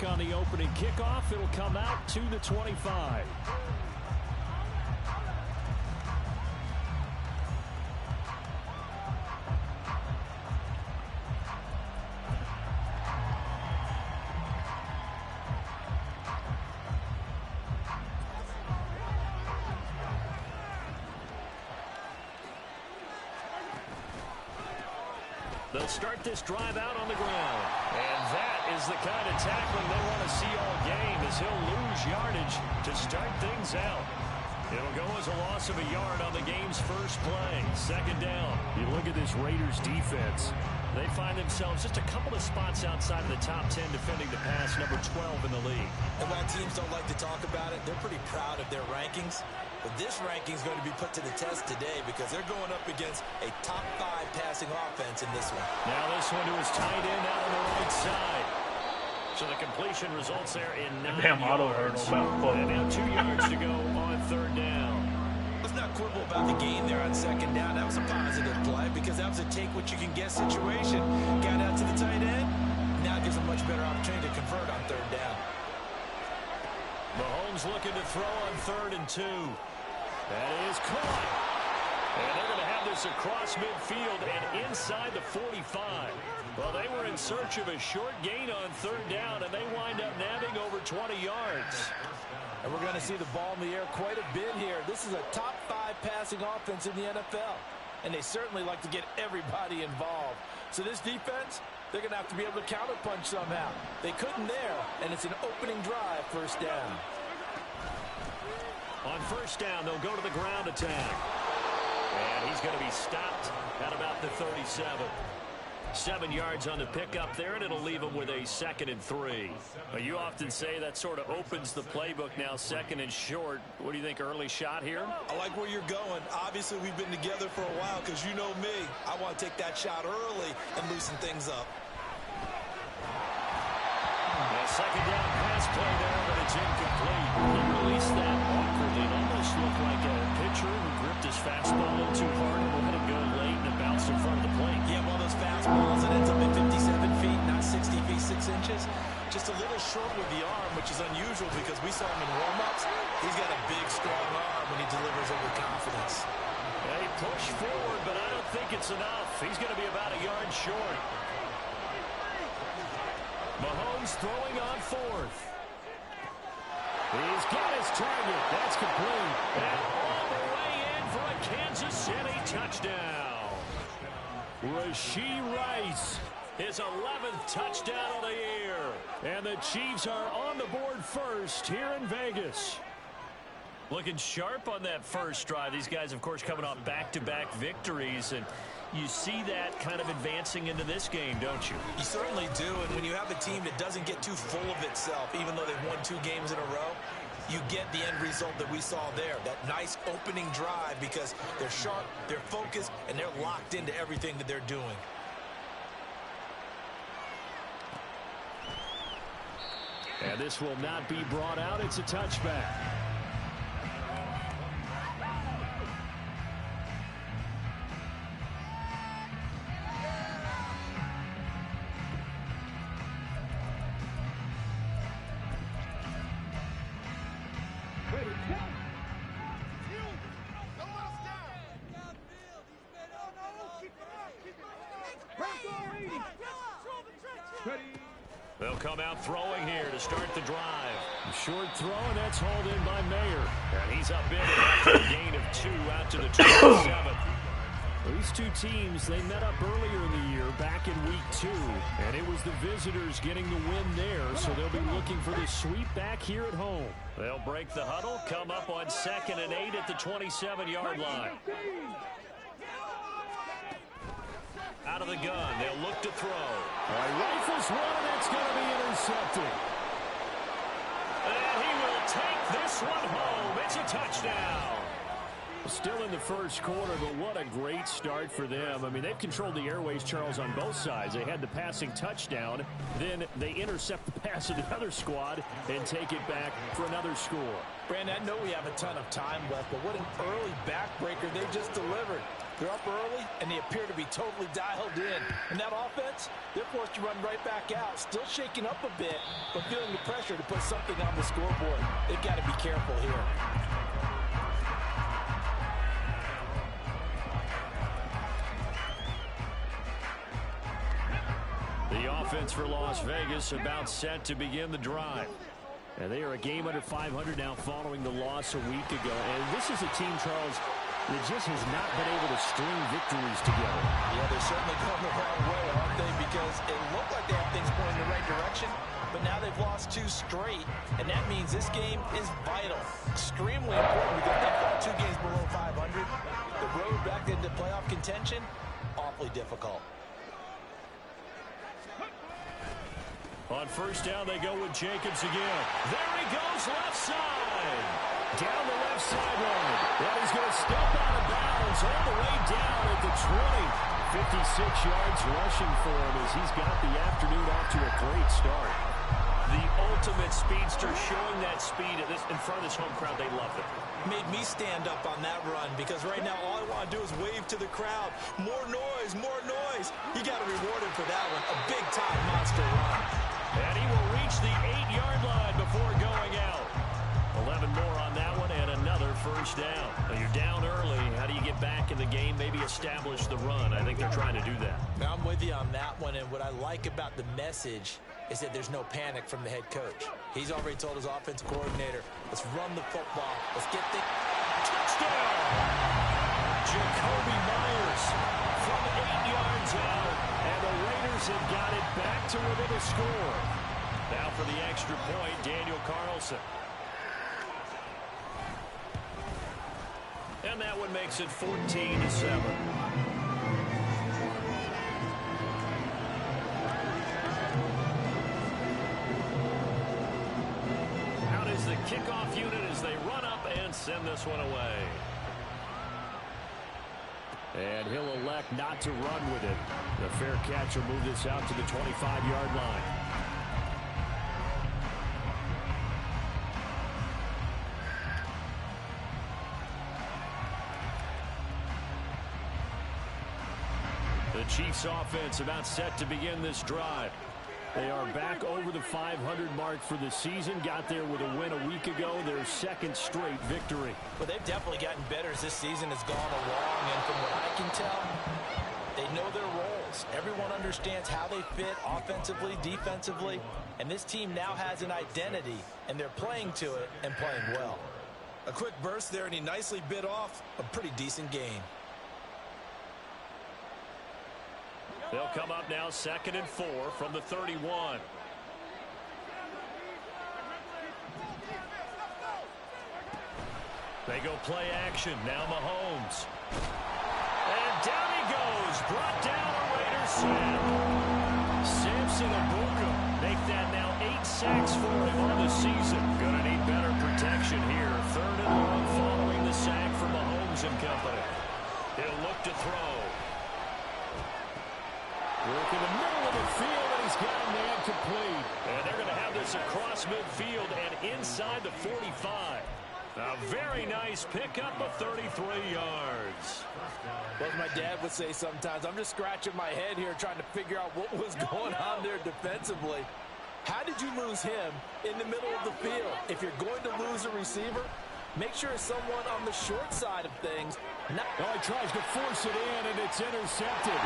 back on the opening kickoff. It'll come out to the 25. They'll start this drive out on the ground. And that is the kind of tackling they want to see all game, as he'll lose yardage to start things out. It'll go as a loss of a yard on the game's first play. Second down. You look at this Raiders defense. They find themselves just a couple of spots outside of the top 10 defending the pass, number 12 in the league. And while teams don't like to talk about it, they're pretty proud of their rankings. But this ranking is going to be put to the test today because they're going up against a top 5 passing offense in this one. Now this one to his tight end out on the right side. So the completion results there in 9 yards. And now 2 yards to go on third down. Let's not quibble about the gain there on second down. That was a positive play because that was a take-what-you-can-get situation. Got out to the tight end. Now it gives a much better opportunity to convert on third down. Mahomes looking to throw on 3rd and 2. That is caught. And they're going to have this across midfield and inside the 45. Well, they were in search of a short gain on third down, and they wind up nabbing over 20 yards. And we're going to see the ball in the air quite a bit here. This is a top 5 passing offense in the NFL. And they certainly like to get everybody involved. So this defense, they're going to have to be able to counterpunch somehow. They couldn't there, and it's an opening drive, first down. On first down, they'll go to the ground attack. And he's going to be stopped at about the 37. 7 yards on the pickup there, and it'll leave him with a 2nd and 3. But you often say that sort of opens the playbook now, 2nd and short. What do you think, early shot here? I like where you're going. Obviously, we've been together for a while because you know me. I want to take that shot early and loosen things up. A second down pass play there, but it's incomplete. He released that awkwardly. It almost looked like a pitcher who gripped his fastball a little too hard and let it go late, and it bounced in front of the plate. Yeah, one of those fastballs that ends up at 57 feet, not 60 feet, 6 inches. Just a little short with the arm, which is unusual because we saw him in warm-ups. He's got a big, strong arm when he delivers it with confidence. They push forward, but I don't think it's enough. He's going to be about a yard short. Mahomes throwing on 4th. He's got his target. That's complete. And all the way in for a Kansas City touchdown. Rashee Rice, his 11th touchdown of the year. And the Chiefs are on the board first here in Vegas. Looking sharp on that first drive. These guys, of course, coming off back-to-back victories, and you see that kind of advancing into this game, don't you? You certainly do, and when you have a team that doesn't get too full of itself, even though they've won 2 games in a row, you get the end result that we saw there, that nice opening drive, because they're sharp, they're focused, and they're locked into everything that they're doing. And this will not be brought out. It's a touchback. They'll come out throwing here to start the drive. Short throw, and that's hauled in by Mayer. And he's up in after a gain of 2 out to the 27. These two teams, they met up earlier in the year, back in week 2. And it was the visitors getting the win there, so they'll be looking for the sweep back here at home. They'll break the huddle, come up on 2nd and 8 at the 27-yard line. Out of the gun, they'll look to throw. Rifles one, and that's going to be intercepted. And he will take this one home. It's a touchdown. Still in the first quarter, but what a great start for them. I mean, they've controlled the airways, Charles, on both sides. They had the passing touchdown. Then they intercept the pass of the other squad and take it back for another score. Brandon, I know we have a ton of time left, but what an early backbreaker they just delivered. They're up early, and they appear to be totally dialed in. And that offense, they're forced to run right back out, still shaking up a bit, but feeling the pressure to put something on the scoreboard. They've got to be careful here. The offense for Las Vegas about set to begin the drive. And they are a game under 500 now following the loss a week ago. And this is a team, Charles, that just has not been able to string victories together. Yeah, they're certainly going the wrong way, aren't they? Because it looked like they have things going in the right direction, but now they've lost 2 straight, and that means this game is vital. Extremely important because they've got 2 games below 500. The road back into playoff contention, awfully difficult. On first down, they go with Jacobs again. There he goes, left side. Down the left sideline. And he's going to step out of bounds all the way down at the 20. 56 yards rushing for him as he's got the afternoon off to a great start. The ultimate speedster, showing that speed in front of this home crowd. They love it. Made me stand up on that run because right now all I want to do is wave to the crowd. More noise, more noise. You got to reward him for that one. A big-time monster run. And he will reach the 8-yard line before going out. 11 more on that one and another first down. Now you're down early. How do you get back in the game? Maybe establish the run. I think they're trying to do that. Now I'm with you on that one, and what I like about the message is that there's no panic from the head coach. He's already told his offensive coordinator, let's run the football. Let's get the touchdown. Jacoby Myers from 8 yards out, and the Raiders have got it back to within a score. Now for the extra point, Daniel Carlson. And that one makes it 14-7. The kickoff unit as they run up and send this one away. And he'll elect not to run with it. The fair catch will move this out to the 25-yard line. The Chiefs offense about set to begin this drive. They are back over the 500 mark for the season. Got there with a win a week ago. Their second straight victory. Well, they've definitely gotten better as this season has gone along. And from what I can tell, they know their roles. Everyone understands how they fit offensively, defensively. And this team now has an identity, and they're playing to it and playing well. A quick burst there, and he nicely bit off a pretty decent gain. They'll come up now 2nd and 4 from the 31. They go play action. Now Mahomes. And down he goes. Brought down a Raiders sack. Samson Abuka make that now 8 sacks for him on the season. Gonna need better protection here. 3rd and long following the sack from Mahomes and company. He'll look to throw. Work in the middle of the field, and he's got a man complete. And they're going to have this across midfield and inside the 45. A very nice pickup of 33 yards. Well, as my dad would say sometimes, I'm just scratching my head here trying to figure out what was going on there defensively. How did you lose him in the middle of the field? If you're going to lose a receiver, make sure it's someone on the short side of things. Oh, he tries to force it in, and it's intercepted.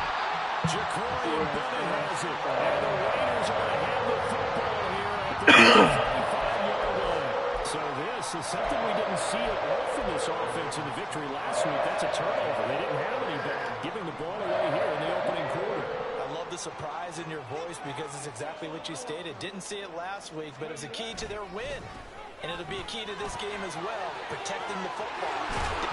Jacory Bennett has it. And the Raiders are going to have the football here at the 35-yard line. So this is something we didn't see at all from this offense in the victory last week. That's a turnover. They didn't have any back, giving the ball away here in the opening quarter. I love the surprise in your voice because it's exactly what you stated. Didn't see it last week, but it was a key to their win. And it'll be a key to this game as well, protecting the football.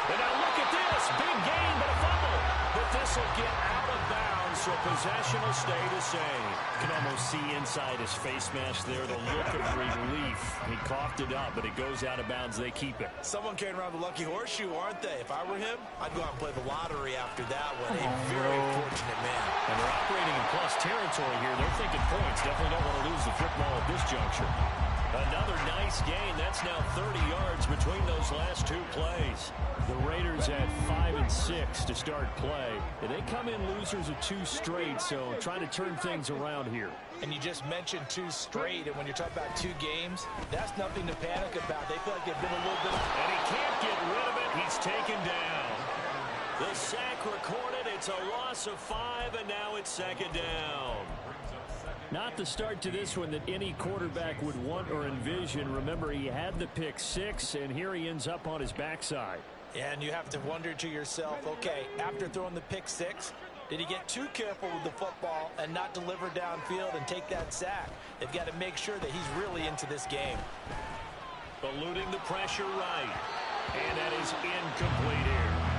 And now look at this. Big gain, but a fumble. But this will get out of bounds, so possession will stay the same. You can almost see inside his face mask there, the look of relief. He coughed it up, but it goes out of bounds. They keep it. Someone carrying around the lucky horseshoe, aren't they? If I were him, I'd go out and play the lottery after that one. A very fortunate man. And they're operating in plus territory here. They're thinking points. Definitely don't want to lose the football at this juncture. Another nice nice gain. That's now 30 yards between those last two plays. The Raiders at 5-6 to start play. They come in losers of 2 straight, so trying to turn things around here. And you just mentioned 2 straight, and when you're talking about 2 games, that's nothing to panic about. They feel like they've been a little bit... And he can't get rid of it. He's taken down. The sack recorded. It's a loss of 5, and now it's 2nd down. Not the start to this one that any quarterback would want or envision. Remember, he had the pick 6, and here he ends up on his backside. And you have to wonder to yourself, okay, after throwing the pick 6, did he get too careful with the football and not deliver downfield and take that sack? They've got to make sure that he's really into this game. Eluding the pressure right. And that is incomplete here.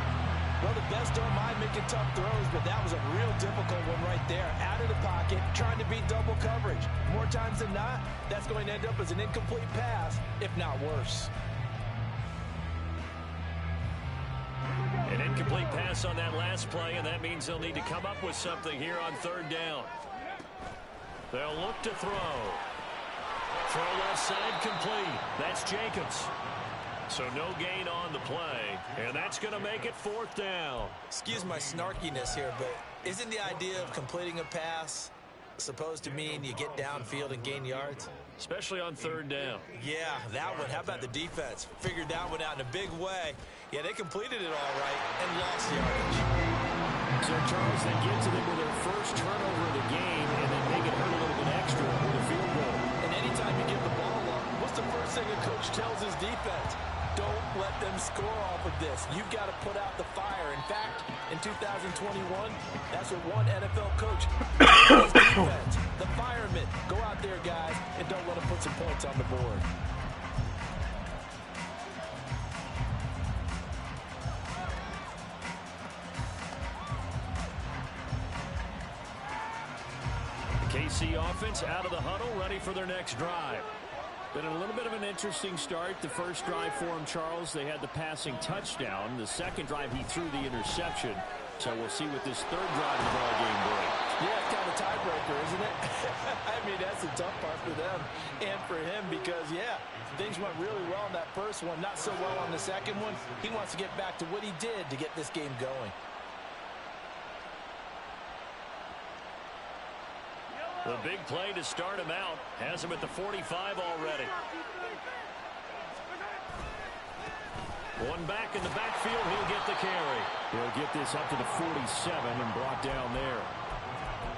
Well, the best don't mind making tough throws, but that was a real difficult one right there. Out of the pocket, trying to beat double coverage. More times than not, that's going to end up as an incomplete pass, if not worse. An incomplete pass on that last play, and that means they'll need to come up with something here on 3rd down. They'll look to throw. Throw left side complete. That's Jacobs. So no gain on the play, and that's going to make it 4th down. Excuse my snarkiness here, but isn't the idea of completing a pass supposed to mean you get downfield and gain yards? Especially on 3rd down. Yeah, that one. How about the defense? Figured that one out in a big way. Yeah, they completed it all right and lost yardage. So, Charles, they get to them with their first turnover of the game, and then they get hurt a little bit extra with a field goal. And anytime you give the ball up, what's the first thing a coach tells his defense? Don't let them score off of this. You've got to put out the fire. In fact, in 2021, that's what one NFL coach tells his defense. The firemen. Go out there, guys, and don't let them put some points on the board. KC offense out of the huddle, ready for their next drive. Been a little bit of an interesting start. The first drive for him, Charles, they had the passing touchdown. The second drive, he threw the interception. So we'll see what this 3rd drive of the ball game brings. Yeah, it's kind of a tiebreaker, isn't it? I mean, that's the tough part for them and for him because, yeah, things went really well in that first one, not so well on the second one. He wants to get back to what he did to get this game going. The big play to start him out has him at the 45 already. One back in the backfield, he'll get the carry. He'll get this up to the 47 and brought down there.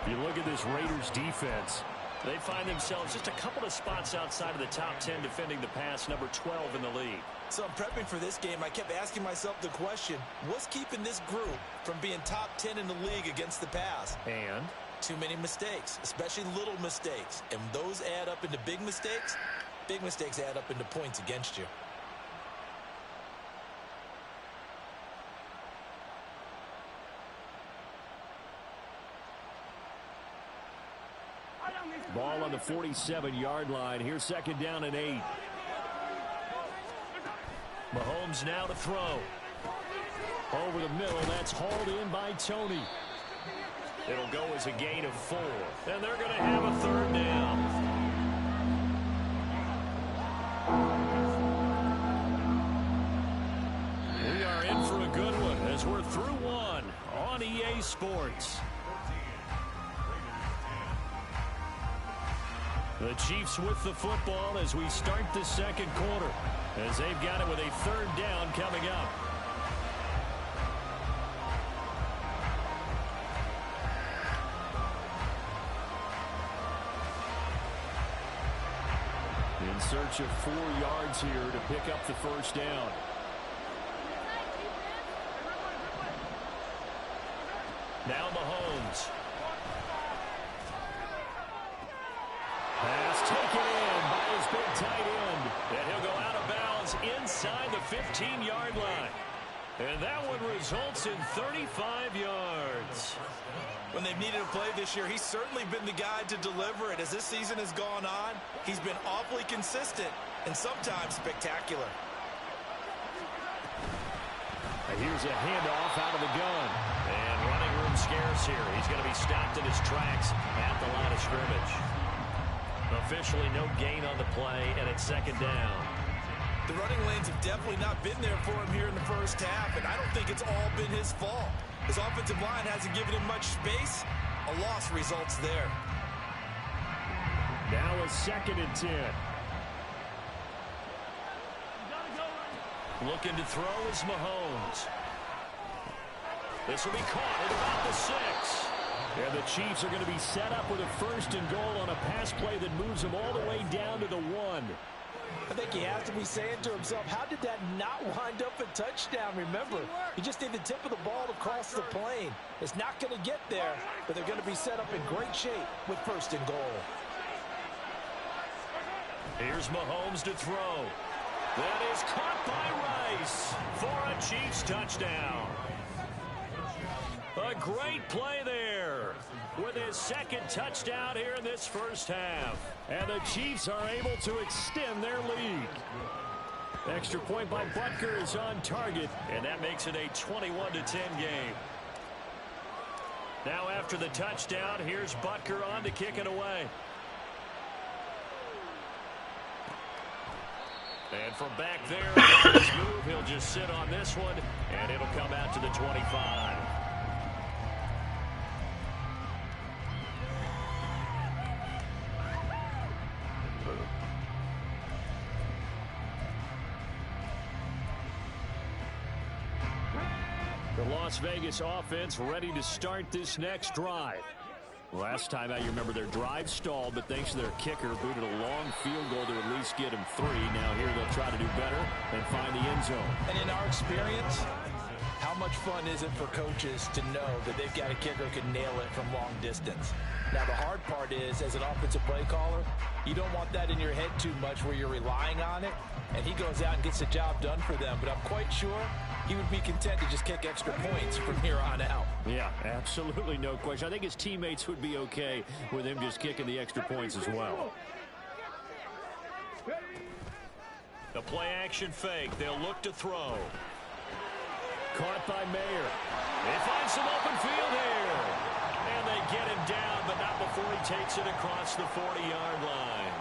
You look at this Raiders defense. They find themselves just a couple of spots outside of the top 10 defending the pass, number 12 in the league. So I'm prepping for this game. I kept asking myself the question, what's keeping this group from being top 10 in the league against the pass? And too many mistakes, especially little mistakes. And those add up into big mistakes. Big mistakes add up into points against you. ball on the 47-yard line. Here's 2nd down and 8. Mahomes now to throw. Over the middle, that's hauled in by Tony. It'll go as a gain of 4. And they're going to have a 3rd down. We are in for a good one as we're through one on EA Sports. The Chiefs with the football as we start the 2nd quarter, as they've got it with a 3rd down coming up. In search of 4 yards here to pick up the 1st down. Now Mahomes. Pass taken in by his big tight end. And he'll go out of bounds inside the 15-yard line. And that one results in 35 yards. When they've needed a play this year, he's certainly been the guy to deliver it. As this season has gone on, he's been awfully consistent and sometimes spectacular. Here's a handoff out of the gun. And running room scarce here. He's going to be stopped in his tracks at the line of scrimmage. Officially no gain on the play, and it's second down. The running lanes have definitely not been there for him here in the first half, and I don't think it's all been his fault. His offensive line hasn't given him much space. A loss results there. Now a 2nd and 10. Looking to throw is Mahomes. This will be caught at about the 6. And the Chiefs are going to be set up with a 1st and goal on a pass play that moves them all the way down to the 1. I think he has to be saying to himself, how did that not wind up a touchdown? Remember, you just need the tip of the ball to cross the plane. It's not going to get there, but they're going to be set up in great shape with 1st and goal. Here's Mahomes to throw. That is caught by Rice for a Chiefs touchdown. A great play there with his 2nd touchdown here in this first half. And the Chiefs are able to extend their lead. Extra point by Butker is on target, and that makes it a 21-10 game. Now after the touchdown, here's Butker on to kick it away. And from back there, his move, he'll just sit on this one, and it'll come out to the 25. The Las Vegas offense ready to start this next drive. Last time out, you remember their drive stalled, but thanks to their kicker, booted a long field goal to at least get them 3. Now here they'll try to do better and find the end zone. And in our experience, how much fun is it for coaches to know that they've got a kicker who can nail it from long distance? Now, the hard part is, as an offensive play caller, you don't want that in your head too much where you're relying on it, and he goes out and gets the job done for them. But I'm quite sure he would be content to just kick extra points from here on out. Yeah, absolutely no question. I think his teammates would be okay with him just kicking the extra points as well. The play-action fake. They'll look to throw. Caught by Mayer. They find some open field here. And they get him down, but not before he takes it across the 40-yard line.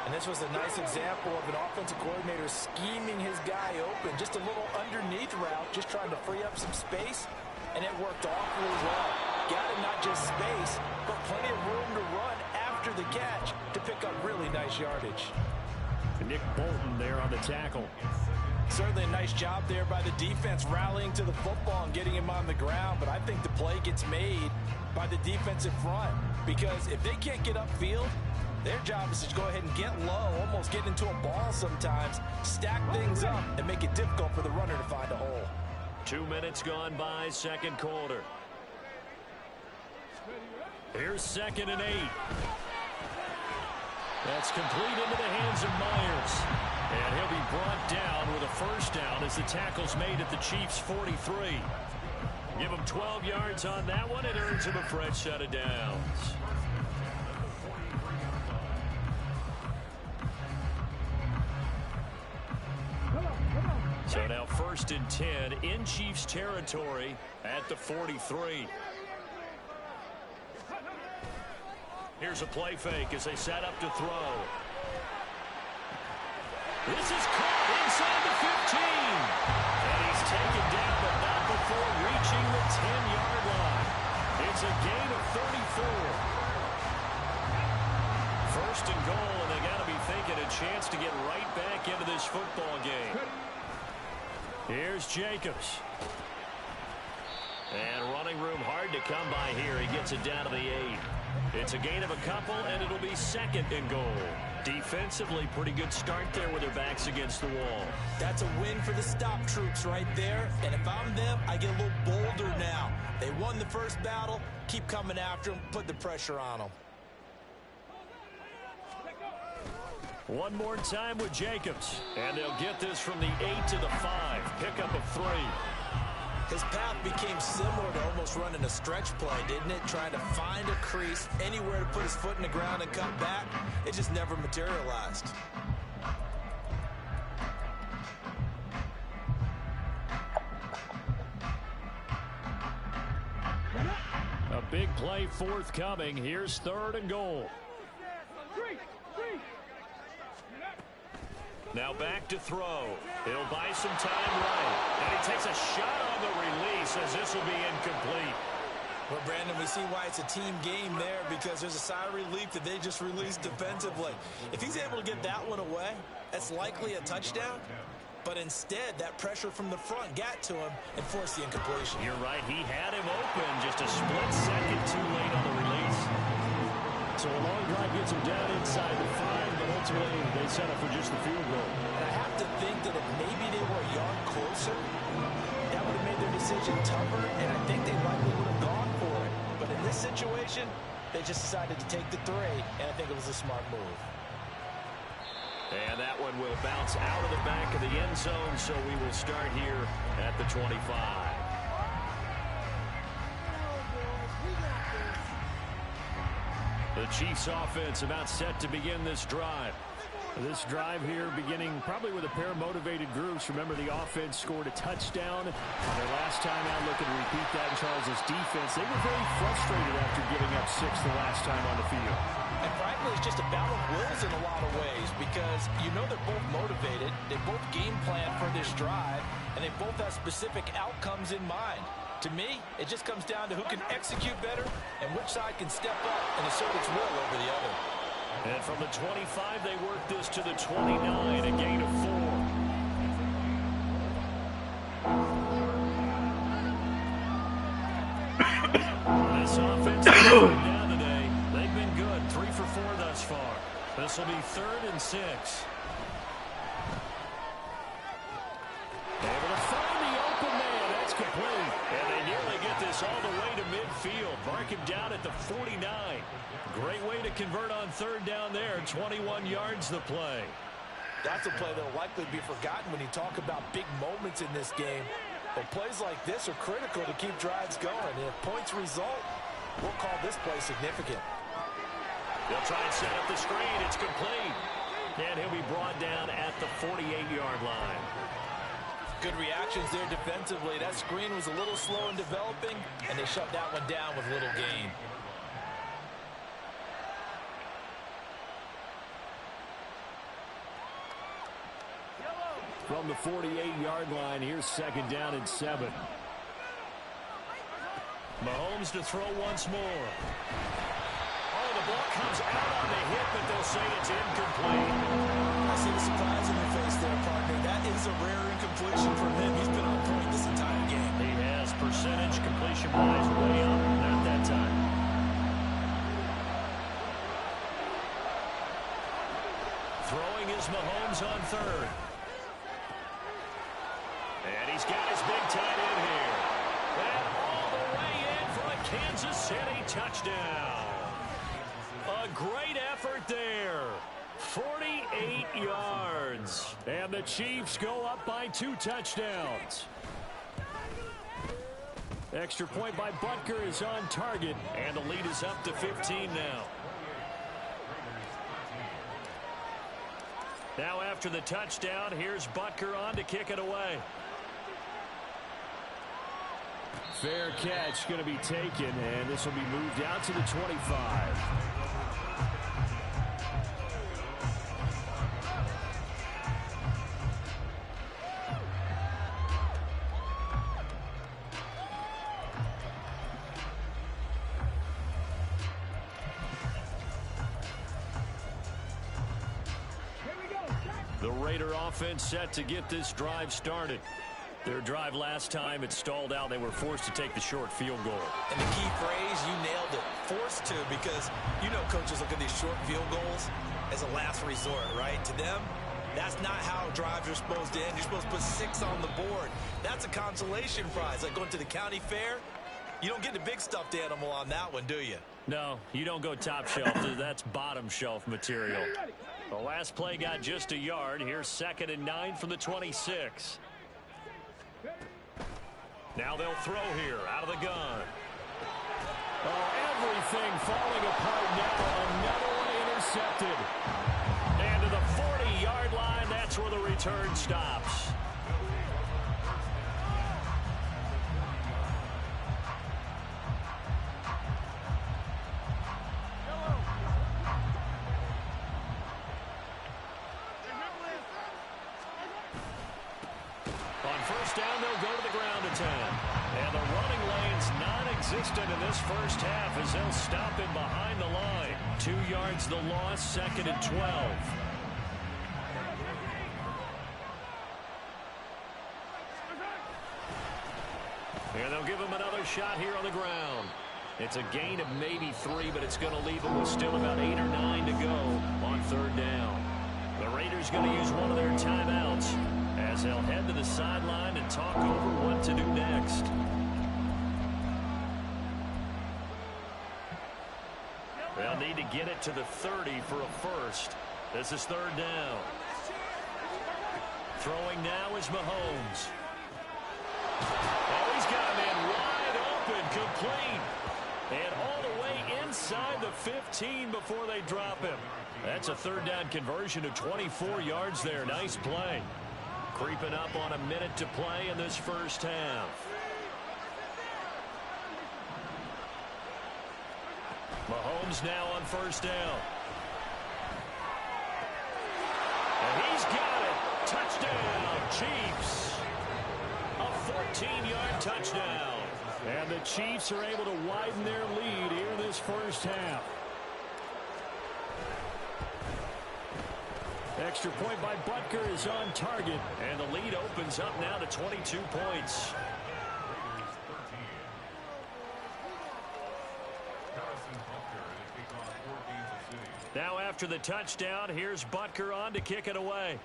And this was a nice example of an offensive coordinator scheming his guy open. Just a little underneath route, just trying to free up some space, and it worked awfully well. Got him not just space, but plenty of room to run after the catch to pick up really nice yardage. Nick Bolton there on the tackle. Certainly a nice job there by the defense rallying to the football and getting him on the ground, but I think the play gets made by the defensive front, because if they can't get upfield, their job is to go ahead and get low, almost get into a ball sometimes, stack things up, and make it difficult for the runner to find a hole. 2 minutes gone by, second quarter. Here's 2nd and 8. That's complete into the hands of Myers. And he'll be brought down with a 1st down as the tackle's made at the Chiefs' 43. Give him 12 yards on that one. It earns him a fresh set of downs. So now 1st and 10 in Chiefs territory at the 43. Here's a play fake as they set up to throw. This is caught inside the 15. And he's taken down, but not before reaching the 10-yard line. It's a gain of 34. 1st and goal, and they got to be thinking a chance to get right back into this football game. Here's Jacobs. And running room hard to come by here. He gets it down to the 8. It's a gain of a couple, and it'll be 2nd and goal. Defensively, pretty good start there with their backs against the wall. That's a win for the stop troops right there. And if I'm them, I get a little bolder now. They won the first battle. Keep coming after them. Put the pressure on them. One more time with Jacobs. And they'll get this from the 8 to the 5. Pickup of 3. His path became similar to almost running a stretch play, didn't it? Trying to find a crease, anywhere to put his foot in the ground and cut back. It just never materialized. A big play forthcoming. Here's 3rd and goal. Now back to throw. He'll buy some time right. And he takes a shot on the release as this will be incomplete. Well, Brandon, we see why it's a team game there, because there's a sigh of relief that they just released defensively. If he's able to get that one away, that's likely a touchdown. But instead, that pressure from the front got to him and forced the incompletion. You're right. He had him open just a split second too late on the release. So a long drive gets him down inside the 5, but ultimately they set up for just the field goal. And I have to think that if maybe they were a yard closer, that would have made their decision tougher, and I think they likely would have gone for it. But in this situation, they just decided to take the 3, and I think it was a smart move. And that one will bounce out of the back of the end zone, so we will start here at the 25. The Chiefs offense about set to begin this drive. This drive here beginning probably with a pair of motivated groups. Remember, the offense scored a touchdown. Their last time out, looking to repeat that in Charles' defense. They were very frustrated after giving up 6 the last time on the field. And frankly, it's just a battle of wills in a lot of ways, because you know they're both motivated. They both game plan for this drive, and they both have specific outcomes in mind. To me, it just comes down to who can execute better and which side can step up and assert its will over the other. And from the 25, they work this to the 29, a gain of 4. This offense is down today. They've been good, 3 for 4 thus far. This will be 3rd and 6. Able to find the open man. That's complete. And they nearly get this all the way to midfield. Mark him down at the 49. Great way to convert on 3rd down there. 21 yards the play. That's a play that will likely be forgotten when you talk about big moments in this game. But plays like this are critical to keep drives going. And if points result, we'll call this play significant. They'll try and set up the screen. It's complete. And he'll be brought down at the 48-yard line. Good reactions there defensively. That screen was a little slow in developing, and they shut that one down with little gain. From the 48-yard line, here's 2nd down and 7. Mahomes to throw once more. Oh, the ball comes out on the hit, but they'll say it's incomplete. I see the surprise in your face there, partner. That is a rare incompletion from him. He's been on point this entire game. He has percentage completion-wise way up. Not that time. Throwing is Mahomes on 3rd. And he's got his big tight end here. And all the way in for a Kansas City touchdown. A great effort there. 48 yards. And the Chiefs go up by 2 touchdowns. Extra point by Butker is on target. And the lead is up to 15 now. Now after the touchdown, here's Butker on to kick it away. Fair catch going to be taken, and this will be moved out to the 25. The Raider offense set to get this drive started. Their drive last time, it stalled out. They were forced to take the short field goal. And the key phrase, you nailed it, forced to, because you know coaches look at these short field goals as a last resort, right? To them, that's not how drives are supposed to end. You're supposed to put 6 on the board. That's a consolation prize. Like going to the county fair, you don't get the big stuffed animal on that one, do you? No, you don't go top shelf. That's bottom shelf material. The last play got just a yard. Here's 2nd and 9 from the 26. Now they'll throw here out of the gun. Oh, everything falling apart now. Another one intercepted. And to the 40-yard line, that's where the return stops. first down, they'll go to the ground attack. And the running lane's non-existent in this first half as they'll stop him behind the line. 2 yards the loss, 2nd and 12. And they'll give him another shot here on the ground. It's a gain of maybe 3, but it's going to leave them with still about 8 or 9 to go on 3rd down. The Raiders going to use one of their timeouts as they'll head to the sideline and talk over what to do next. They'll need to get it to the 30 for a first. This is 3rd down. Throwing now is Mahomes. Oh, he's got a man wide open, complete. And all the way inside the 15 before they drop him. That's a 3rd down conversion of 24 yards there. Nice play. Creeping up on a minute to play in this first half. Mahomes now on 1st down. And he's got it. Touchdown, Chiefs. A 14-yard touchdown. And the Chiefs are able to widen their lead here in this first half. Extra point by Butker is on target. And the lead opens up now to 22 points. Now after the touchdown, here's Butker on to kick it away.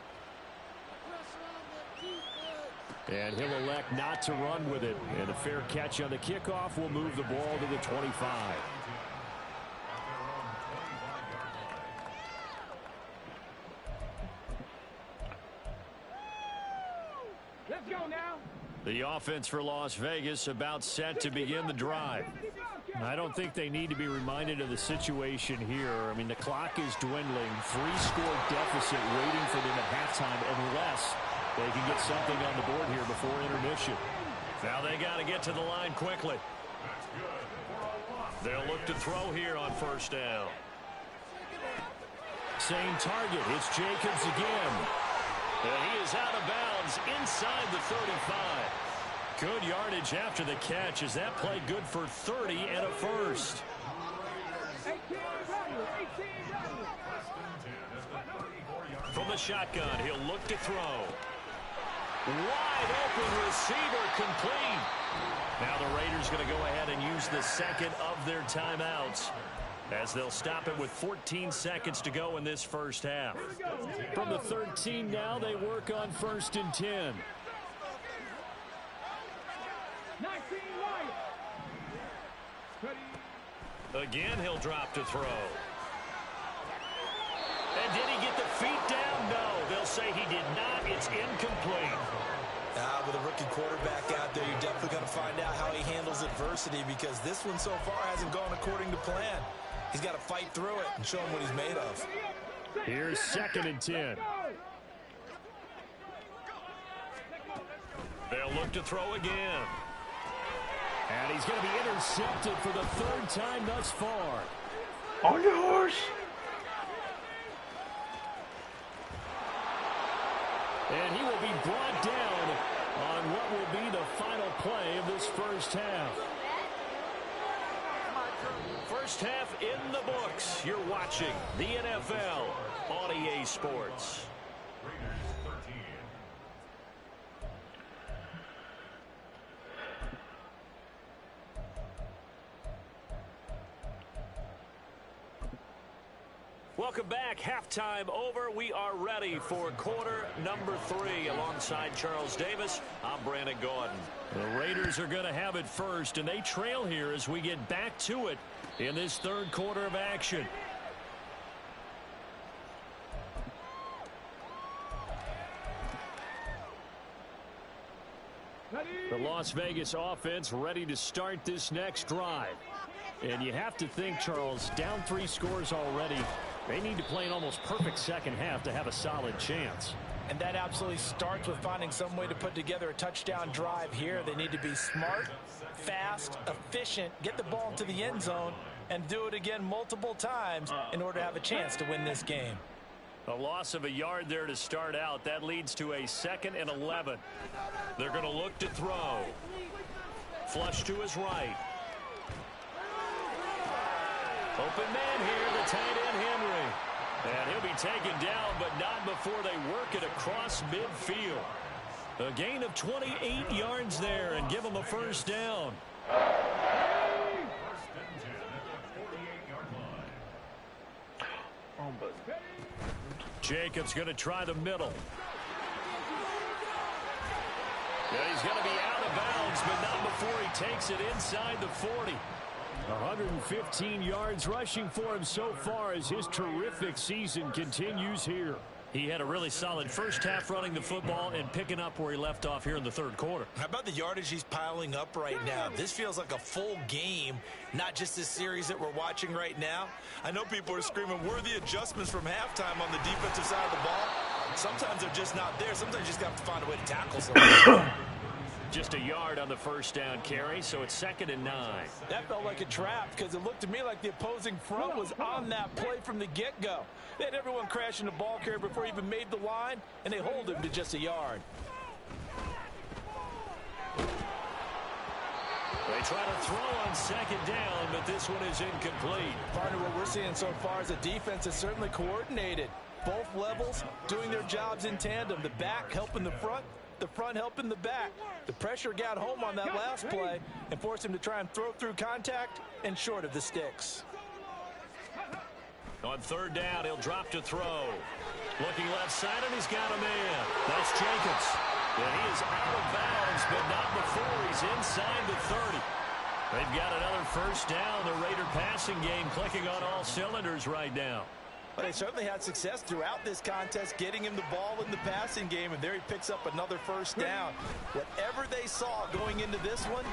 And he'll elect not to run with it. And a fair catch on the kickoff will move the ball to the 25. Let's go now. The offense for Las Vegas about set to begin the drive. I don't think they need to be reminded of the situation here. I mean, the clock is dwindling. 3-score deficit waiting for them at halftime unless they can get something on the board here before intermission. Now they got to get to the line quickly. They'll look to throw here on 1st down. Same target. It's Jacobs again. And he is out of bounds inside the 35. Good yardage after the catch. Is that play good for 30 and a first? From the shotgun, he'll look to throw. Wide open receiver, complete. Now the Raiders going to go ahead and use the second of their timeouts as they'll stop it with 14 seconds to go in this first half. From the 13 now, they work on 1st and 10. Again, he'll drop to throw. And did he get the feet down? No, they'll say he did not. It's incomplete. With a rookie quarterback out there, you're definitely going to find out how he handles adversity because this one so far hasn't gone according to plan. He's got to fight through it and show him what he's made of. Here's 2nd and 10. They'll look to throw again. And he's going to be intercepted for the 3rd time thus far. On your horse. And he will be brought down on what will be the final play of this first half. First half in the books. You're watching the NFL on EA Sports. Welcome back. Halftime over. We are ready for quarter number 3. Alongside Charles Davis, I'm Brandon Gordon. The Raiders are going to have it first, and they trail here as we get back to it in this 3rd quarter of action. The Las Vegas offense ready to start this next drive. And you have to think, Charles, down 3 scores already. They need to play an almost perfect second half to have a solid chance. And that absolutely starts with finding some way to put together a touchdown drive here. They need to be smart, fast, efficient, get the ball into the end zone, and do it again multiple times in order to have a chance to win this game. A loss of a yard there to start out. That leads to a 2nd and 11. They're going to look to throw. Flush to his right. Open man here, the tight end Henry. And he'll be taken down, but not before they work it across midfield. A gain of 28 yards there and give them a first down. Jacobs going to try the middle. Yeah, he's going to be out of bounds, but not before he takes it inside the 40. 115 yards rushing for him so far as his terrific season continues here. He had a really solid first half running the football and picking up where he left off here in the third quarter. How about the yardage he's piling up right now? This feels like a full game, not just this series that we're watching right now. I know people are screaming, where are the adjustments from halftime on the defensive side of the ball? Sometimes they're just not there. Sometimes you just have to find a way to tackle someone. Just a yard on the first down carry, so it's 2nd and 9. That felt like a trap because it looked to me like the opposing front was on that play from the get-go. They had everyone crashing the ball carrier before he even made the line, and they hold him to just a yard. They try to throw on 2nd down, but this one is incomplete. Partner, what we're seeing so far is the defense is certainly coordinated. Both levels doing their jobs in tandem. The back helping the front helping the back. The pressure got home on that last play and forced him to try and throw through contact and short of the sticks. On 3rd down, he'll drop to throw. Looking left side, and he's got a man. That's Jacobs. And he is out of bounds, but not before he's inside the 30. They've got another first down. The Raider passing game clicking on all cylinders right now. But they certainly had success throughout this contest, getting him the ball in the passing game, and there he picks up another first down. Whatever they saw going into this one,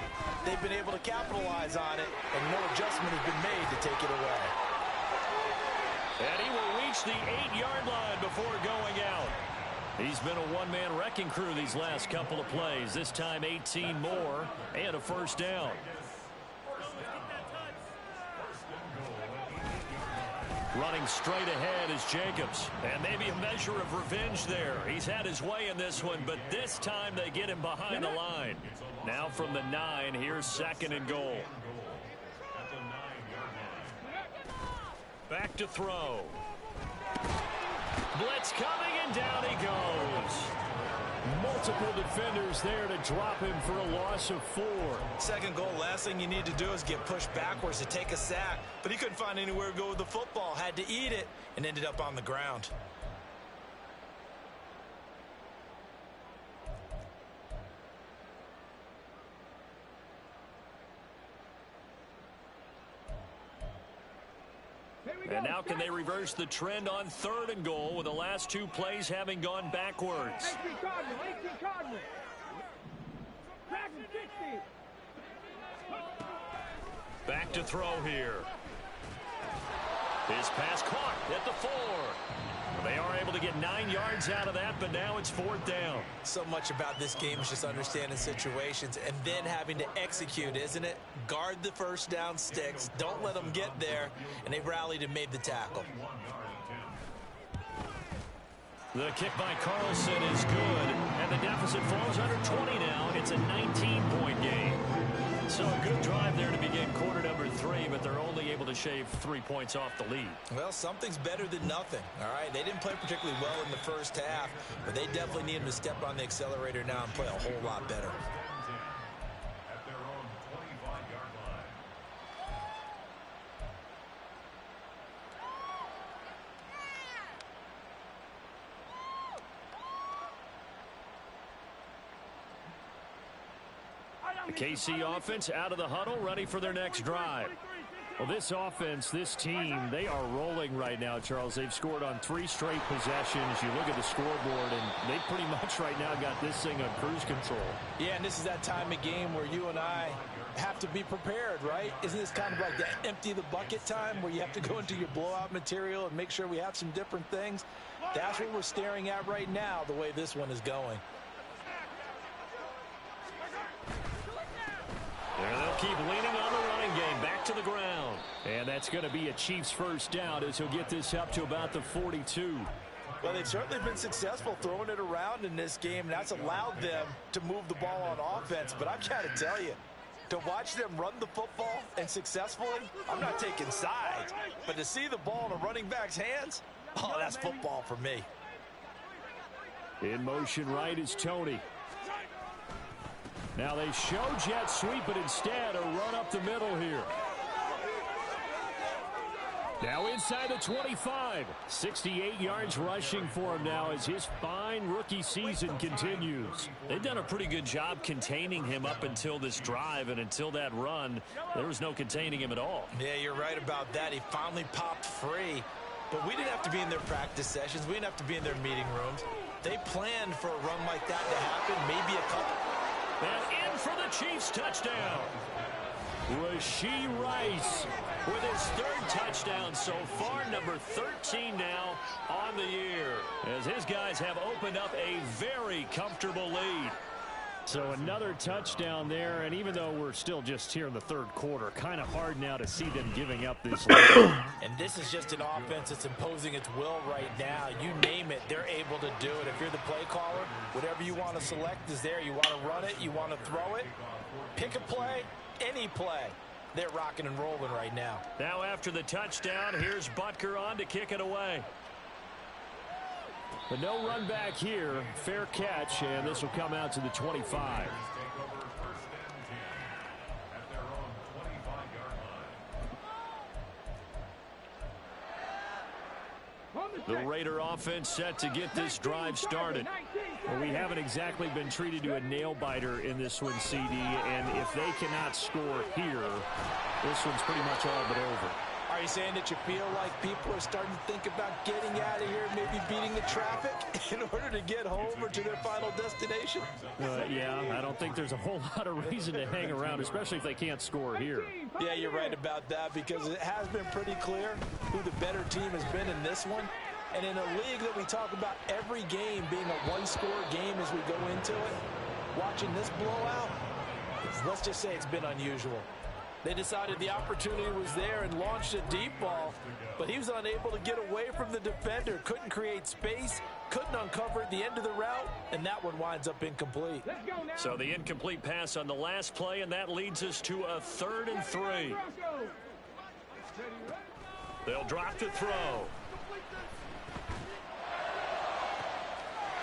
they've been able to capitalize on it, and no adjustment has been made to take it away. And he will reach the 8-yard line before going out. He's been a one-man wrecking crew these last couple of plays. This time 18 more and a first down. Running straight ahead is Jacobs. And maybe a measure of revenge there. He's had his way in this one, but this time they get him behind the line. Now from the 9, here's 2nd and goal. Back to throw. Blitz coming, and down he goes. Multiple defenders there to drop him for a loss of 4. 2nd goal, last thing you need to do is get pushed backwards to take a sack. But he couldn't find anywhere to go with the football, had to eat it, and ended up on the ground. And now can they reverse the trend on 3rd and goal with the last 2 plays having gone backwards? Back to throw here. His pass caught at the 4. They are able to get 9 yards out of that, but now it's 4th down. So much about this game is just understanding situations and then having to execute, isn't it? Guard the first down sticks. Don't let them get there. And they rallied and made the tackle. The kick by Carlson is good, and the deficit falls under 20 now. It's a 19-point game. So a good drive there to begin quarter number 3, but they're only able to shave 3 points off the lead. Well, something's better than nothing, all right? They didn't play particularly well in the first half, but they definitely need them to step on the accelerator now and play a whole lot better. The KC offense out of the huddle, ready for their next drive. Well, this offense, this team, they are rolling right now, Charles. They've scored on 3 straight possessions. You look at the scoreboard, and they pretty much right now got this thing on cruise control. Yeah, and this is that time of game where you and I have to be prepared, right? Isn't this kind of like the empty the bucket time where you have to go into your blowout material and make sure we have some different things? That's what we're staring at right now, the way this one is going. And they'll keep leaning on the running game, back to the ground. And that's going to be a Chiefs first down as he'll get this up to about the 42. Well, they've certainly been successful throwing it around in this game, and that's allowed them to move the ball on offense. But I've got to tell you, to watch them run the football and successfully, I'm not taking sides, but to see the ball in a running back's hands, oh, that's football for me. In motion right is Tony. Now they show jet sweep, but instead a run up the middle here. Now inside the 25. 68 yards rushing for him now as his fine rookie season continues. They've done a pretty good job containing him up until this drive, and until that run, there was no containing him at all. Yeah, you're right about that. He finally popped free, but we didn't have to be in their practice sessions. We didn't have to be in their meeting rooms. They planned for a run like that to happen, maybe a couple. And in for the Chiefs touchdown. Rashee Rice with his third touchdown so far, number 13 now on the year, as his guys have opened up a very comfortable lead. So another touchdown there, and even though we're still just here in the third quarter, kind of hard now to see them giving up this lead. And this is just an offense that's imposing its will right now. You name it, they're able to do it. If you're the play caller, whatever you want to select is there. You want to run it, you want to throw it, pick a play, any play. They're rocking and rolling right now. Now after the touchdown, here's Butker on to kick it away. But no run back here. Fair catch, and this will come out to the 25. The Raider offense set to get this drive started. Well, we haven't exactly been treated to a nail-biter in this one, CD, and if they cannot score here, this one's pretty much all but over. Are you saying that you feel like people are starting to think about getting out of here, maybe beating the traffic in order to get home or to their final destination? Yeah, I don't think there's a whole lot of reason to hang around, especially if they can't score here. Yeah, you're right about that, because it has been pretty clear who the better team has been in this one. And in a league that we talk about every game being a one-score game as we go into it, watching this blowout, let's just say it's been unusual. They decided the opportunity was there and launched a deep ball, but he was unable to get away from the defender, couldn't create space, couldn't uncover at the end of the route, and that one winds up incomplete. So the incomplete pass on the last play, and that leads us to a 3rd and 3. They'll drop to throw.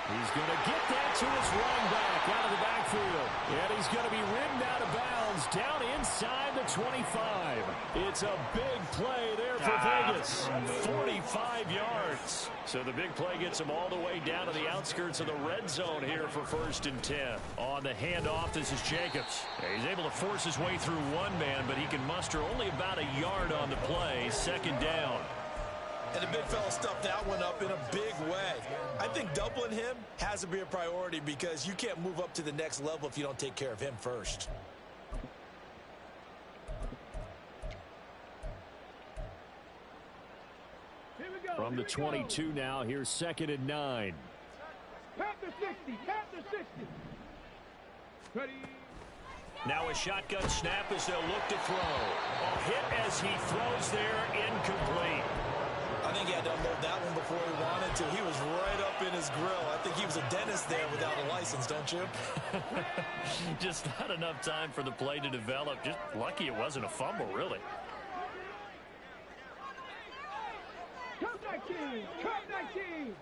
He's going to get that to his running back out of the backfield. And he's going to be ridden out of bounds down inside the 25. It's a big play there for Vegas. 45 yards. So the big play gets him all the way down to the outskirts of the red zone here for 1st and 10. On the handoff, this is Jacobs. He's able to force his way through one man, but he can muster only about a yard on the play. 2nd down. And the big fella stuffed that one up in a big way. I think doubling him has to be a priority, because you can't move up to the next level if you don't take care of him first. From the 22 now, here's 2nd and 9. Tap the 60, tap the 60. Ready. Now a shotgun snap as they'll look to throw. A hit as he throws there, incomplete. I think he had to unload that one before he wanted to. He was right up in his grill. I think he was a dentist there without a license, don't you? Just not enough time for the play to develop. Just lucky it wasn't a fumble, really. Cut 19, cut 19.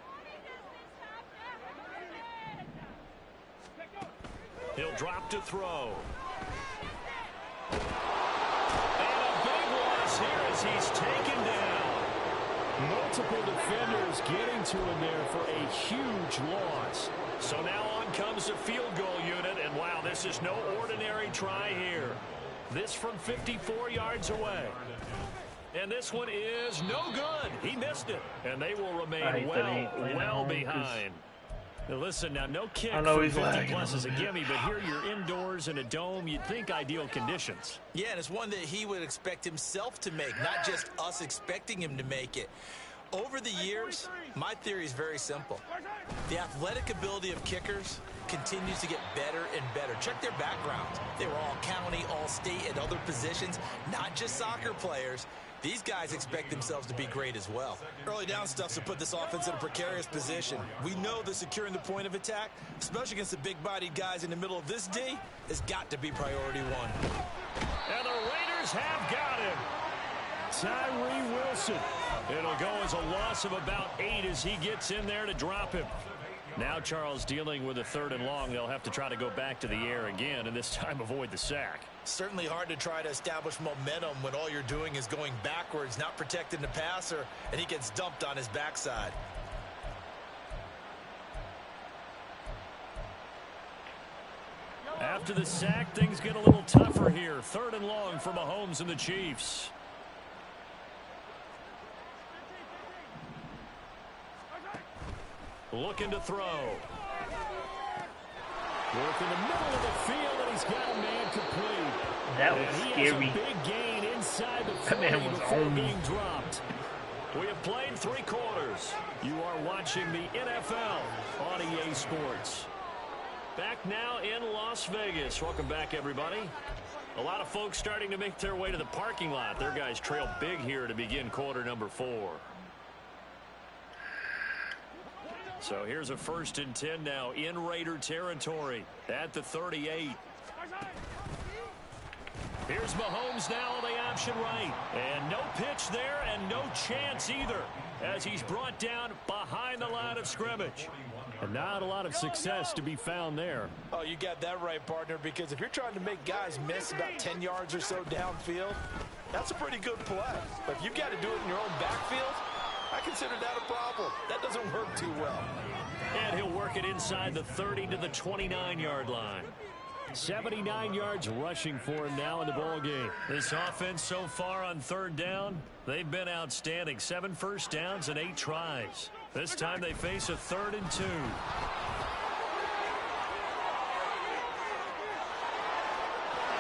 He'll drop to throw. And a big loss here as he's taken down. Multiple defenders getting to him there for a huge loss. So now on comes the field goal unit, and wow, this is no ordinary try here. This from 54 yards away. And this one is no good. He missed it. And they will remain well behind. Now listen, now no kick from 50+ is a gimme, but here you're indoors in a dome. You'd think ideal conditions. Yeah, and it's one that he would expect himself to make, not just us expecting him to make it. Over the years, my theory is very simple. The athletic ability of kickers continues to get better and better. Check their backgrounds. They were all county, all state, at other positions, not just soccer players. these guys expect themselves to be great as well. Early down stuff's to put this offense in a precarious position. We know that securing the point of attack, especially against the big-bodied guys in the middle of this D, has got to be priority one. And the Raiders have got him. Tyree Wilson. It'll go as a loss of about 8 as he gets in there to drop him. Now Charles dealing with a 3rd and long. They'll have to try to go back to the air again, and this time avoid the sack. Certainly hard to try to establish momentum when all you're doing is going backwards, not protecting the passer, and he gets dumped on his backside. After the sack, things get a little tougher here. 3rd and long for Mahomes and the Chiefs. Looking to throw. Work in the middle of the field, and he's got a man complete. That was scary. Has a big gain inside the 40 That man was before on me. being dropped. We have played 3 quarters. You are watching the NFL on EA Sports. Back now in Las Vegas. Welcome back, everybody. A lot of folks starting to make their way to the parking lot. Their guys trail big here to begin quarter number 4. So here's a 1st and 10 now in Raider territory at the 38. Here's Mahomes now on the option right. And no pitch there and no chance either as he's brought down behind the line of scrimmage. And not a lot of success to be found there. Oh, you got that right, partner, because if you're trying to make guys miss about 10 yards or so downfield, that's a pretty good play. But if you've got to do it in your own backfield, I consider that a problem. That doesn't work too well. And he'll work it inside the 30 to the 29-yard line. 79 yards rushing for him now in the ball game. This offense so far on 3rd down, they've been outstanding. 7 first downs and 8 tries. This time they face a 3rd and 2.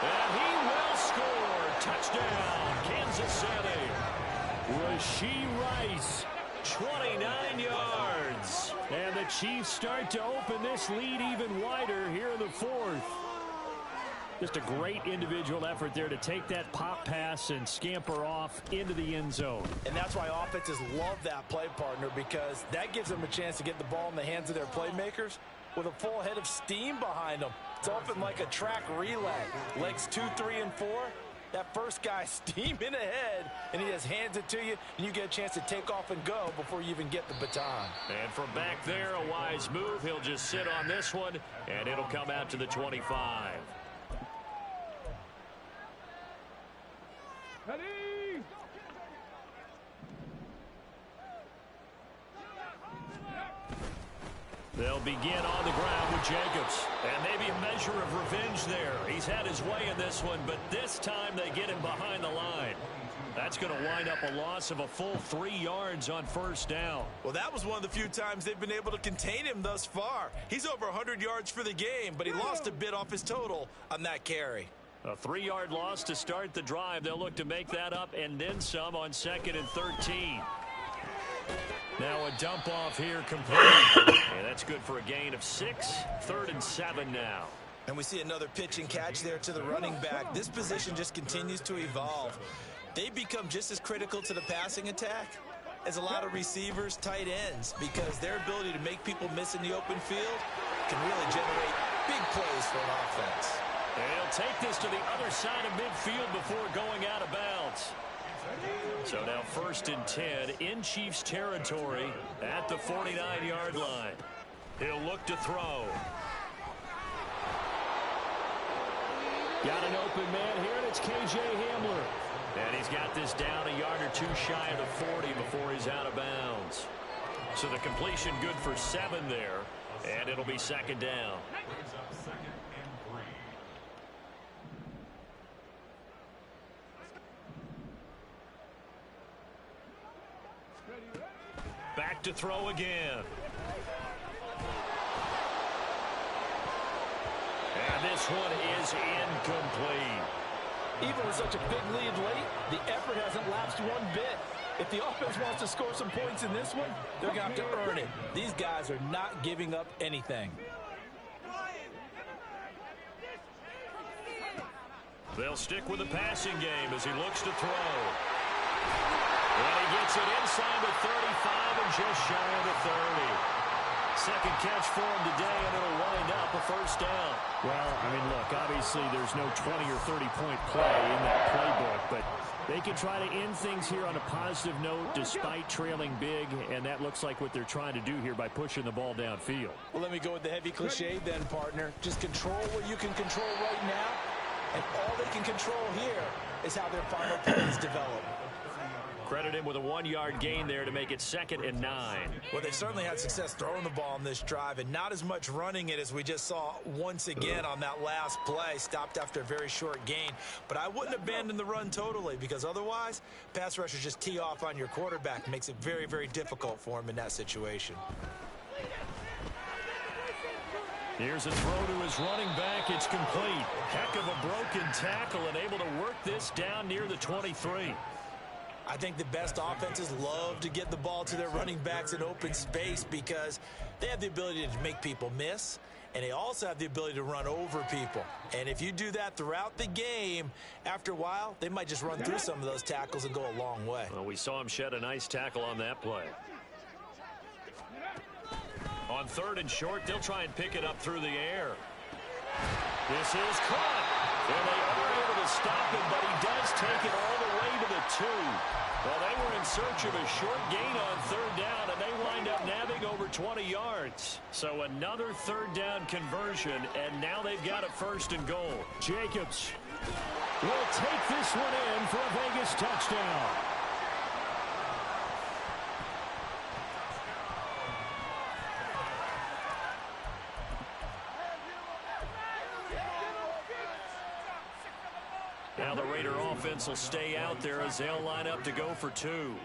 And he will score. Touchdown, Kansas City. Rashee Rice, 29 yards. And the Chiefs start to open this lead even wider here in the 4th. Just a great individual effort there to take that pop pass and scamper off into the end zone. And that's why offenses love that play, partner, because that gives them a chance to get the ball in the hands of their playmakers with a full head of steam behind them. It's often like a track relay. Legs 2, 3, and 4. That first guy steaming ahead, and he just hands it to you, and you get a chance to take off and go before you even get the baton. And from back there, a wise move. He'll just sit on this one, and it'll come out to the 25. Ready? They'll begin on the ground with Jacobs. And maybe a measure of revenge there. He's had his way in this one, but this time they get him behind the line. That's going to wind up a loss of a full 3 yards on 1st down. Well, that was one of the few times they've been able to contain him thus far. He's over 100 yards for the game, but he lost a bit off his total on that carry. A 3-yard loss to start the drive. They'll look to make that up and then some on 2nd and 13. Now a dump off here complete. And that's good for a gain of 6. 3rd and 7 now. And we see another pitch and catch there to the running back. This position just continues to evolve. They become just as critical to the passing attack as a lot of receivers, tight ends, because their ability to make people miss in the open field can really generate big plays for an offense. And he'll take this to the other side of midfield before going out of bounds. So now 1st and 10 in Chiefs territory at the 49-yard line. He'll look to throw. Got an open man here, and it's K.J. Hamler. And he's got this down a yard or 2 shy of the 40 before he's out of bounds. So the completion good for 7 there, and it'll be 2nd down. Back to throw again. And this one is incomplete. Even with such a big lead late, the effort hasn't lapsed one bit. If the offense wants to score some points in this one, they're going to have to earn it. These guys are not giving up anything. They'll stick with the passing game as he looks to throw. And he gets it inside the 35 and just shy of the 30. Second catch for him today, and it'll wind up a first down. Well, I mean, look, obviously there's no 20 or 30-point play in that playbook, but they can try to end things here on a positive note despite trailing big, and that looks like what they're trying to do here by pushing the ball downfield. Well, let me go with the heavy cliche then, partner. Just control what you can control right now, and all they can control here is how their final plays develop. Credit him with a 1-yard gain there to make it 2nd and 9. Well, they've certainly had success throwing the ball on this drive and not as much running it as we just saw once again on that last play. Stopped after a very short gain. But I wouldn't abandon the run totally because otherwise, pass rushers just tee off on your quarterback. Makes it very, very difficult for him in that situation. Here's a throw to his running back. It's complete. Heck of a broken tackle and able to work this down near the 23. I think the best offenses love to get the ball to their running backs in open space because they have the ability to make people miss, and they also have the ability to run over people. And if you do that throughout the game, after a while, they might just run through some of those tackles and go a long way. Well, we saw him shed a nice tackle on that play. On 3rd and short, they'll try and pick it up through the air. This is caught. And they are able to stop him, but he does take it all the way to the 2. Well, they were in search of a short gain on 3rd down, and they wind up nabbing over 20 yards. So another 3rd down conversion, and now they've got a 1st and goal. Jacobs will take this one in for a Vegas touchdown. Now the Raider offense will stay out there as they'll line up to go for 2.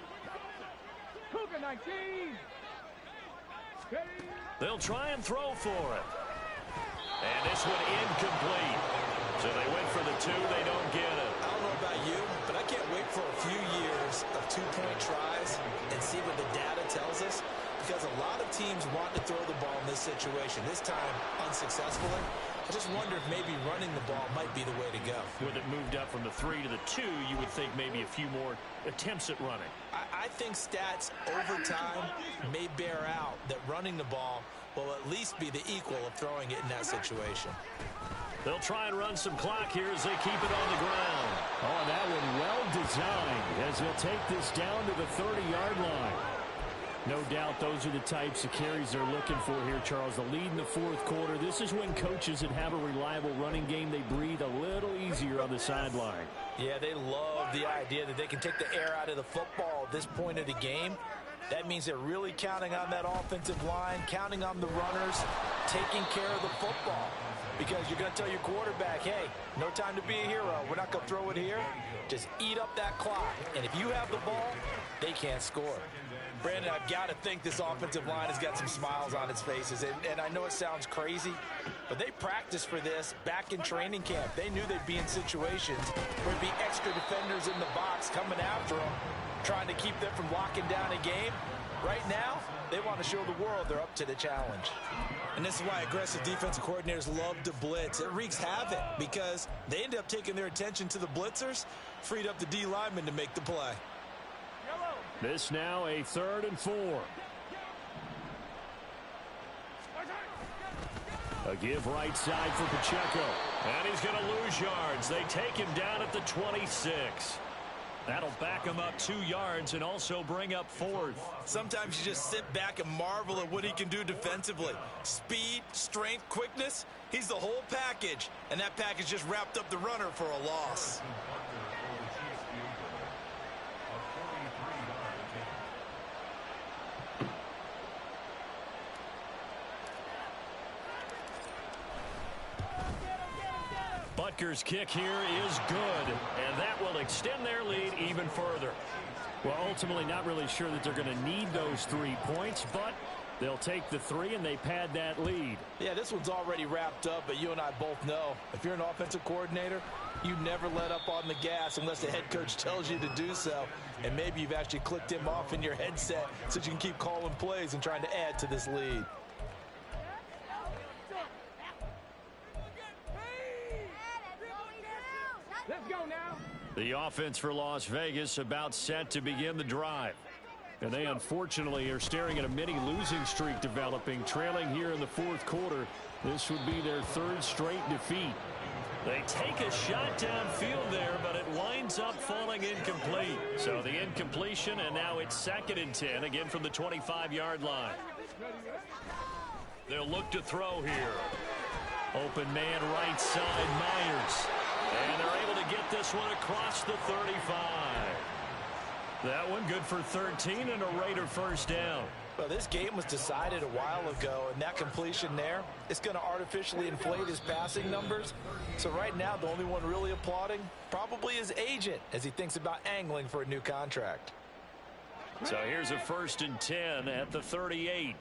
They'll try and throw for it. And this one incomplete. So they went for the 2. They don't get it. I don't know about you, but I can't wait for a few years of 2-point tries and see what the data tells us. Because a lot of teams want to throw the ball in this situation. This time, unsuccessfully. I just wonder if maybe running the ball might be the way to go. With it moved up from the 3 to the 2, you would think maybe a few more attempts at running. I think stats over time may bear out that running the ball will at least be the equal of throwing it in that situation. They'll try and run some clock here as they keep it on the ground. Oh, that one well designed as they'll take this down to the 30-yard line. No doubt those are the types of carries they're looking for here, Charles. The lead in the 4th quarter. This is when coaches that have a reliable running game, they breathe a little easier on the sideline. Yeah, they love the idea that they can take the air out of the football at this point of the game. That means they're really counting on that offensive line, counting on the runners, taking care of the football. Because you're going to tell your quarterback, hey, no time to be a hero. We're not going to throw it here. Just eat up that clock. And if you have the ball, they can't score. Brandon, I've got to think this offensive line has got some smiles on its faces. And I know it sounds crazy, but they practiced for this back in training camp. They knew they'd be in situations where there'd be extra defenders in the box coming after them, trying to keep them from locking down a game. Right now, they want to show the world they're up to the challenge. And this is why aggressive defensive coordinators love to blitz. It wreaks havoc because they end up taking their attention to the blitzers, freed up the D linemen to make the play. This now a 3rd and 4. A give right side for Pacheco. And he's going to lose yards. They take him down at the 26. That'll back him up 2 yards and also bring up 4th. Sometimes you just sit back and marvel at what he can do defensively. Speed, strength, quickness, he's the whole package. And that package just wrapped up the runner for a loss. Butker's kick here is good, and that will extend their lead even further. Well, ultimately not really sure that they're going to need those 3 points, but they'll take the 3 and they pad that lead. Yeah, this one's already wrapped up, but you and I both know if you're an offensive coordinator, you never let up on the gas unless the head coach tells you to do so. And maybe you've actually clicked him off in your headset so you can keep calling plays and trying to add to this lead. Let's go now. The offense for Las Vegas about set to begin the drive. And they unfortunately are staring at a mini losing streak developing, trailing here in the fourth quarter. This would be their third straight defeat. They take a shot downfield there, but it winds up falling incomplete. So the incompletion, and now it's 2nd and 10, again from the 25-yard line. They'll look to throw here. Open man right side, Myers. And they're able to get this one across the 35. That one good for 13 and a Raider first down. Well, this game was decided a while ago, and that completion there is going to artificially inflate his passing numbers. So right now, the only one really applauding probably his agent as he thinks about angling for a new contract. So here's a 1st and 10 at the 38.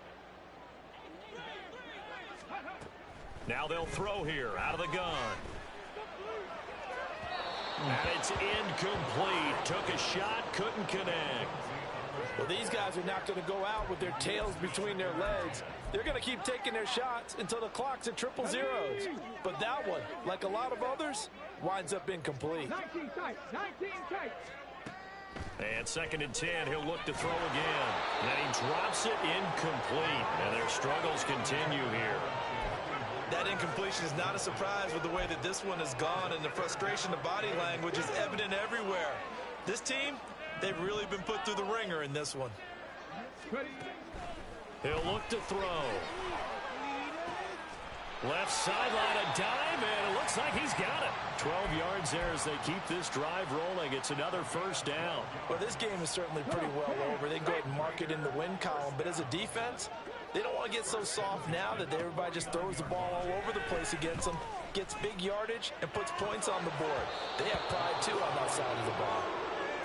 Now they'll throw here out of the gun. And it's incomplete. Took a shot, couldn't connect. Well, these guys are not going to go out with their tails between their legs. They're going to keep taking their shots until the clock's at 000. But that one, like a lot of others, winds up incomplete. 19 tight, 19 tight. And 2nd and 10, he'll look to throw again. And he drops it incomplete. And their struggles continue here. That incompletion is not a surprise with the way that this one has gone, and the frustration, the body language is evident everywhere. This team, they've really been put through the ringer in this one. He'll look to throw. Left sideline, a dive, and it looks like he's got it. 12 yards there as they keep this drive rolling. It's another first down. Well, this game is certainly pretty well over. They can go ahead and mark it in the win column, but as a defense, they don't want to get so soft now that everybody just throws the ball all over the place against them, gets big yardage, and puts points on the board. They have pride, too, on that side of the ball.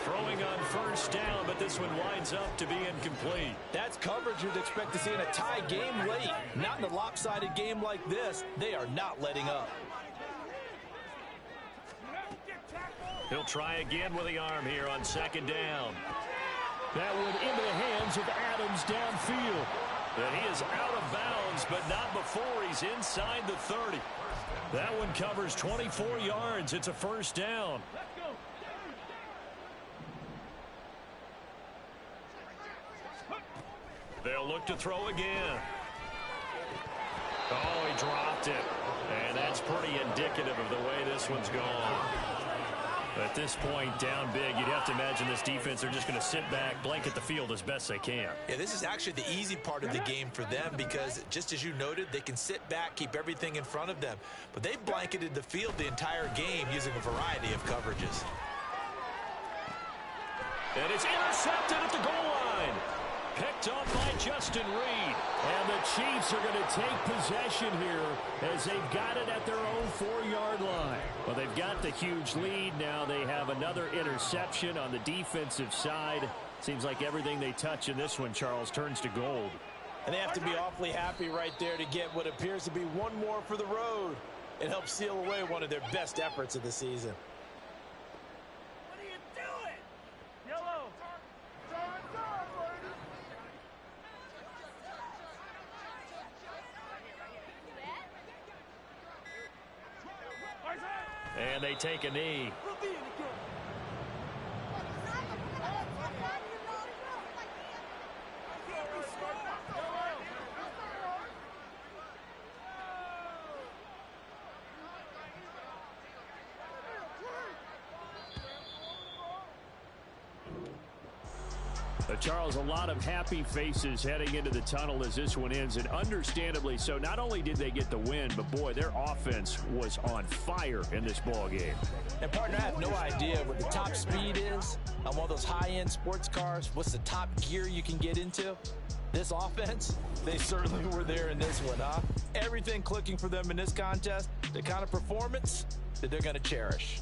Throwing on first down, but this one winds up to be incomplete. That's coverage you'd expect to see in a tie game late. Not in a lopsided game like this. They are not letting up. He'll try again with the arm here on 2nd down. That one into the hands of Adams downfield. And he is out of bounds, but not before he's inside the 30. That one covers 24 yards. It's a first down. They'll look to throw again. Oh, he dropped it. And that's pretty indicative of the way this one's gone. At this point, down big, you'd have to imagine this defense are just going to sit back, blanket the field as best they can. Yeah, this is actually the easy part of the game for them because, just as you noted, they can sit back, keep everything in front of them. But they blanketed the field the entire game using a variety of coverages. And it's intercepted at the goal line. Picked up by Justin Reed. And the Chiefs are going to take possession here as they've got it at their own 4-yard line. Well, they've got the huge lead. Now they have another interception on the defensive side. Seems like everything they touch in this one, Charles, turns to gold. And they have to be awfully happy right there to get what appears to be one more for the road. It helps seal away one of their best efforts of the season. What are you doing? Yellow. And they take a knee. Charles, a lot of happy faces heading into the tunnel as this one ends, and understandably so. Not only did they get the win, but boy, their offense was on fire in this ball game. And partner, I have no idea what the top speed is on one of those high-end sports cars. What's the top gear you can get into? This offense, they certainly were there in this one, huh? Everything clicking for them in this contest, the kind of performance that they're going to cherish.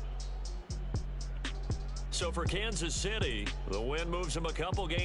So for Kansas City, the win moves them a couple games.